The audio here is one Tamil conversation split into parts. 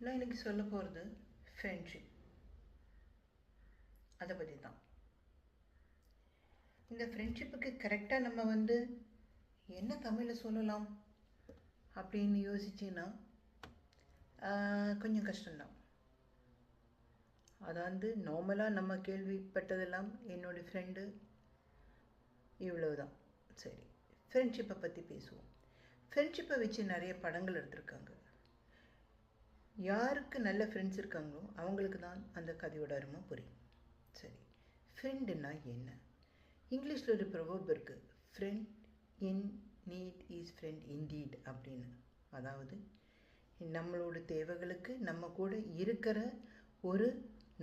நான் இன்றைக்கி சொல்ல போகிறது ஃப்ரெண்ட்ஷிப். அதை பற்றி தான். இந்த ஃப்ரெண்ட்ஷிப்புக்கு கரெக்டாக நம்ம என்ன தமிழில் சொல்லலாம் அப்படின்னு யோசிச்சின்னா கொஞ்சம் கஷ்டம்தான். அதாவது நார்மலாக நம்ம கேள்விப்பட்டதெல்லாம் என்னோடய ஃப்ரெண்டு இவ்வளவுதான். சரி, ஃப்ரெண்ட்ஷிப்பை பற்றி பேசுவோம். ஃப்ரெண்ட்ஷிப்பை வச்சு நிறைய படங்கள் எடுத்திருக்காங்க. யாருக்கு நல்ல ஃப்ரெண்ட்ஸ் இருக்காங்களோ அவங்களுக்கு தான் அந்த கதையோட அருமை புரியும். சரி, ஃப்ரெண்டுன்னா என்ன? இங்கிலீஷில் ஒரு ப்ரொவர்ப் இருக்குது, friend in need is friend indeed அப்படின்னு. அதாவது நம்மளோட தேவைகளுக்கு நம்ம கூட இருக்கிற ஒரு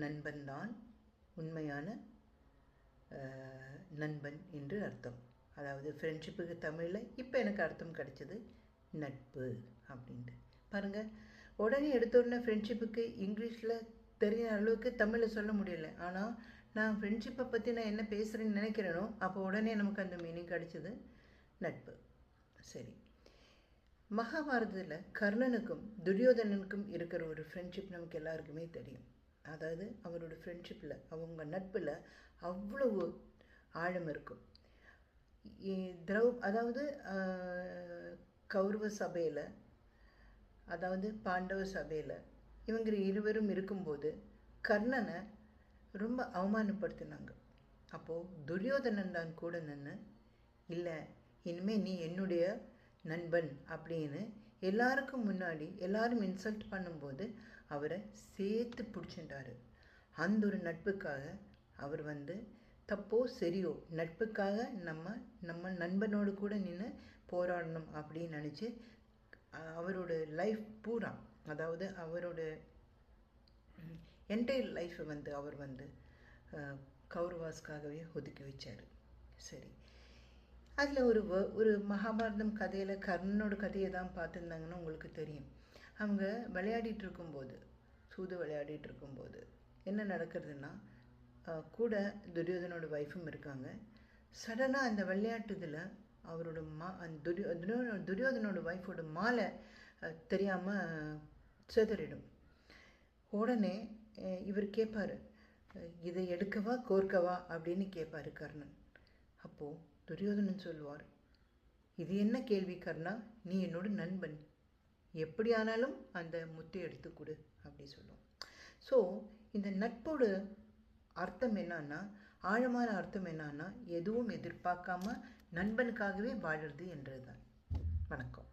நண்பன் தான் உண்மையான நண்பன் என்று அர்த்தம். அதாவது ஃப்ரெண்ட்ஷிப்புக்கு தமிழில் இப்போ எனக்கு அர்த்தம் கிடைச்சது நட்பு அப்படின்ட்டு. பாருங்கள், உடனே எடுத்த உடனே ஃப்ரெண்ட்ஷிப்புக்கு இங்கிலீஷில் தெரிகிற அளவுக்கு தமிழில் சொல்ல முடியல. ஆனால் நான் ஃப்ரெண்ட்ஷிப்பை பற்றி நான் என்ன பேசுகிறேன்னு நினைக்கிறேனோ அப்போ உடனே நமக்கு அந்த மீனிங் கிடைச்சது நட்பு. சரி, மகாபாரதத்தில் கர்ணனுக்கும் துரியோதனனுக்கும் இருக்கிற ஒரு ஃப்ரெண்ட்ஷிப் நமக்கு எல்லாருக்குமே தெரியும். அதாவது அவரோட ஃப்ரெண்ட்ஷிப்பில், அவங்க நட்பில் அவ்வளவு ஆழம் இருக்கும். அதாவது கௌரவ சபையில், அதாவது பாண்டவ சபையில் இவங்க இருவரும் இருக்கும்போது கர்ணனை ரொம்ப அவமானப்படுத்தினாங்க. அப்போது துரியோதனன் தான் கூட நின்று, இல்லை இனிமேல் நீ என்னுடைய நண்பன் அப்படின்னு எல்லாருக்கும் முன்னாடி எல்லாரும் இன்சல்ட் பண்ணும்போது அவரை சேர்த்து பிடிச்சிட்டாரு. அந்த ஒரு நட்புக்காக அவர் தப்போ சரியோ நட்புக்காக நம்ம நண்பனோடு கூட நின்று போராடணும் அப்படின்னு நினச்சி அவரோட லைஃப் பூரா, அதாவது அவரோட என்டையர் லைஃப்பை அவர் கௌரவாஸ்க்காகவே ஒதுக்கி வச்சார். சரி, அதில் ஒரு மகாபாரதம் கதையில் கர்ணனோட கதையை தான் பார்த்துருந்தாங்கன்னா உங்களுக்கு தெரியும். அவங்க விளையாடிட்டு இருக்கும்போது, சூது விளையாடிட்டு இருக்கும்போது என்ன நடக்கிறதுனா, கூட துரியோதனோட ஒய்ஃபும் இருக்காங்க. சடனாக அந்த விளையாட்டுதில் அவரோட துரியோதனோட ஒய்ஃபோட மாலை தெரியாமல் சிதறிடும். உடனே இவர் கேட்பார், இதை எடுக்கவா கோர்க்கவா அப்படின்னு கேட்பார் கர்ணன். அப்போது துரியோதனன் சொல்லுவார், இது என்ன கேள்வி கர்ணா, நீ என்னோட நண்பன், எப்படி ஆனாலும் அந்த முத்தை எடுத்து கொடு அப்படி சொல்லுவோம். ஸோ இந்த நட்போட அர்த்தம் என்னன்னா, ஆழமான அர்த்தம் என்னன்னா, எதுவும் எதிர்பார்க்காம நண்பனுக்காகவே வாழறது என்றது தான். வணக்கம்.